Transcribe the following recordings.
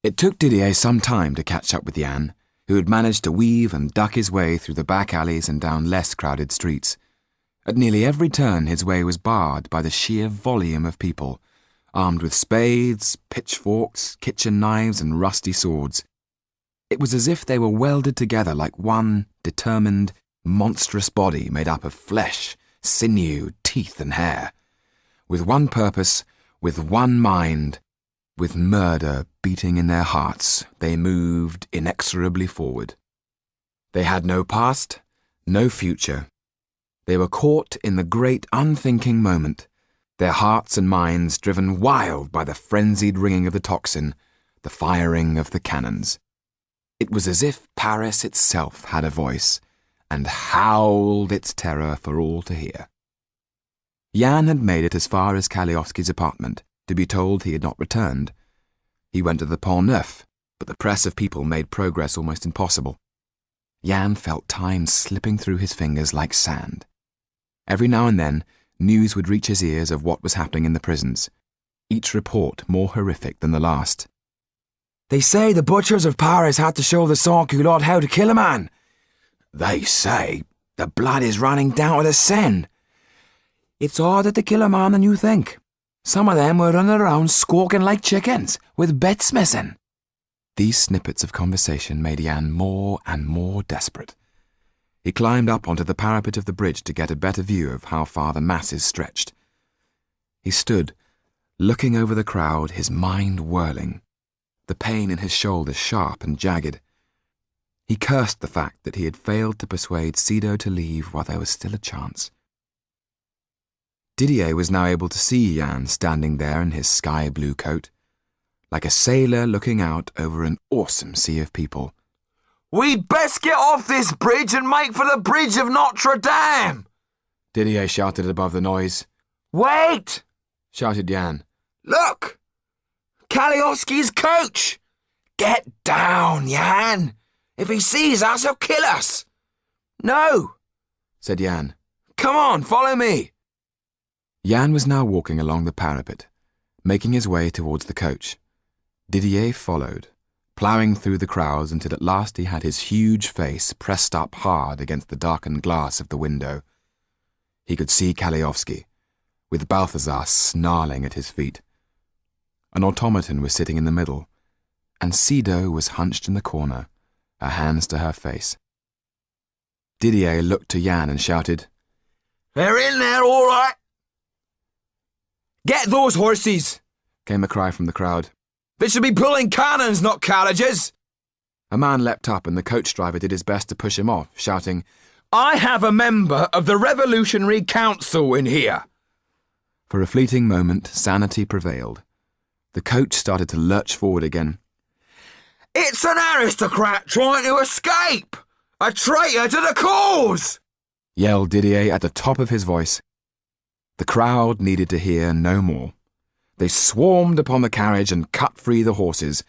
It took Didier some time to catch up with Jan, who had managed to weave and duck his way through the back alleys and down less crowded streets. At nearly every turn his way was barred by the sheer volume of people, armed with spades, pitchforks, kitchen knives and rusty swords. It was as if they were welded together like one determined, monstrous body made up of flesh, sinew, teeth and hair. With one purpose, with one mind, with murder beating in their hearts, they moved inexorably forward. They had no past, no future. They were caught in the great unthinking moment, their hearts and minds driven wild by the frenzied ringing of the tocsin, the firing of the cannons. It was as if Paris itself had a voice, and howled its terror for all to hear. Jan had made it as far as Kaliowski's apartment, to be told he had not returned. He went to the Pont Neuf, but the press of people made progress almost impossible. Jan felt time slipping through his fingers like sand. Every now and then, news would reach his ears of what was happening in the prisons, each report more horrific than the last. "They say the butchers of Paris had to show the sans-culottes how to kill a man. They say the blood is running down to the Seine. It's harder to kill a man than you think. Some of them were running around squawking like chickens, with bets missing." These snippets of conversation made Jan more and more desperate. He climbed up onto the parapet of the bridge to get a better view of how far the masses stretched. He stood, looking over the crowd, his mind whirling, the pain in his shoulder sharp and jagged. He cursed the fact that he had failed to persuade Sido to leave while there was still a chance. Didier was now able to see Jan standing there in his sky-blue coat, like a sailor looking out over an awesome sea of people. "We'd best get off this bridge and make for the bridge of Notre Dame!" Didier shouted above the noise. "Wait!" shouted Jan. "Look! Kaliowski's coach! Get down, Jan! If he sees us, he'll kill us!" "No," said Jan. "Come on, follow me." Jan was now walking along the parapet, making his way towards the coach. Didier followed, ploughing through the crowds until at last he had his huge face pressed up hard against the darkened glass of the window. He could see Kaliowski, with Balthazar snarling at his feet. An automaton was sitting in the middle, and Sido was hunched in the corner, her hands to her face. Didier looked to Jan and shouted, "They're in there, all right!" "Get those horses!" came a cry from the crowd. "They should be pulling cannons, not carriages!" A man leapt up and the coach driver did his best to push him off, shouting, "I have a member of the Revolutionary Council in here!" For a fleeting moment, sanity prevailed. The coach started to lurch forward again. "It's an aristocrat trying to escape! A traitor to the cause!" yelled Didier at the top of his voice. The crowd needed to hear no more. They swarmed upon the carriage and cut free the horses.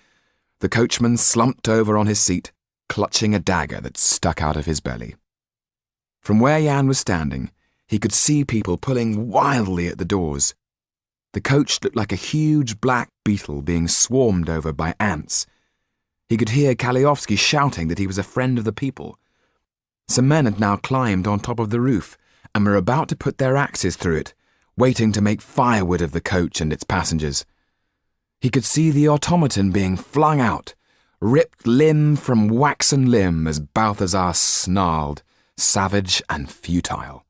The coachman slumped over on his seat, clutching a dagger that stuck out of his belly. From where Jan was standing, he could see people pulling wildly at the doors. The coach looked like a huge black beetle being swarmed over by ants. He could hear Kaliowski shouting that he was a friend of the people. Some men had now climbed on top of the roof and were about to put their axes through it, waiting to make firewood of the coach and its passengers. He could see the automaton being flung out, ripped limb from waxen limb as Balthazar snarled, savage and futile.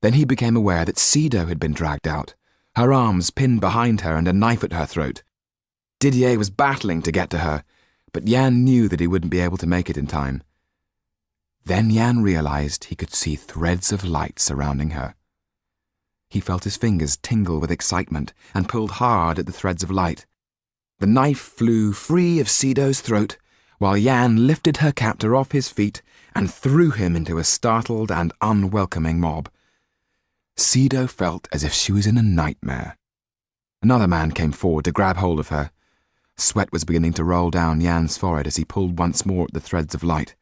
Then he became aware that Sido had been dragged out, her arms pinned behind her and a knife at her throat. Didier was battling to get to her, but Jan knew that he wouldn't be able to make it in time. Then Jan realized he could see threads of light surrounding her. He felt his fingers tingle with excitement and pulled hard at the threads of light. The knife flew free of Sido's throat, while Jan lifted her captor off his feet and threw him into a startled and unwelcoming mob. Sido felt as if she was in a nightmare. Another man came forward to grab hold of her. Sweat was beginning to roll down Jan's forehead as he pulled once more at the threads of light.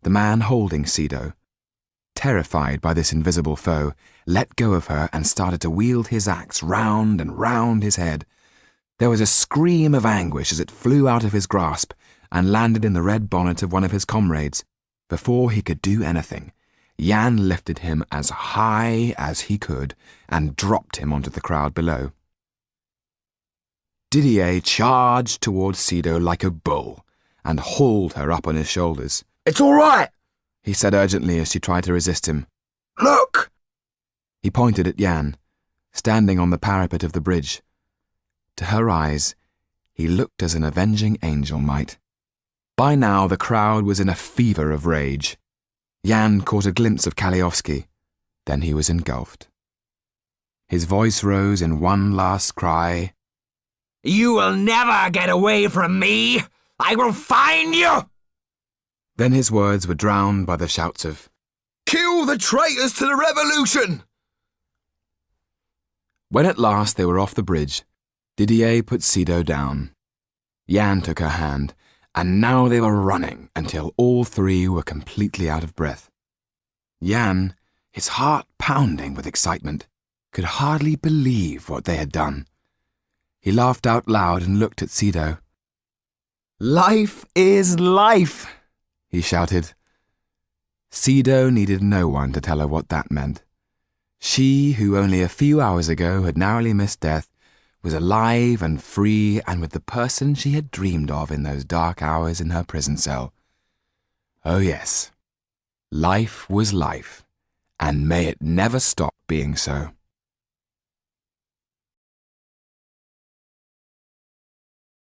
The man holding Sido, terrified by this invisible foe, let go of her and started to wield his axe round and round his head. There was a scream of anguish as it flew out of his grasp and landed in the red bonnet of one of his comrades. Before he could do anything, Jan lifted him as high as he could and dropped him onto the crowd below. Didier charged towards Sido like a bull and hauled her up on his shoulders. "It's all right," he said urgently as she tried to resist him. "Look!" He pointed at Jan, standing on the parapet of the bridge. To her eyes, he looked as an avenging angel might. By now the crowd was in a fever of rage. Jan caught a glimpse of Kaliowski, then he was engulfed. His voice rose in one last cry. "You will never get away from me! I will find you!" Then his words were drowned by the shouts of, "Kill the traitors to the revolution!" When at last they were off the bridge, Didier put Sido down. Jan took her hand, and now they were running until all three were completely out of breath. Jan, his heart pounding with excitement, could hardly believe what they had done. He laughed out loud and looked at Sido. "Life is life," he shouted. Sido needed no one to tell her what that meant. She, who only a few hours ago had narrowly missed death, was alive and free and with the person she had dreamed of in those dark hours in her prison cell. Oh yes, life was life, and may it never stop being so.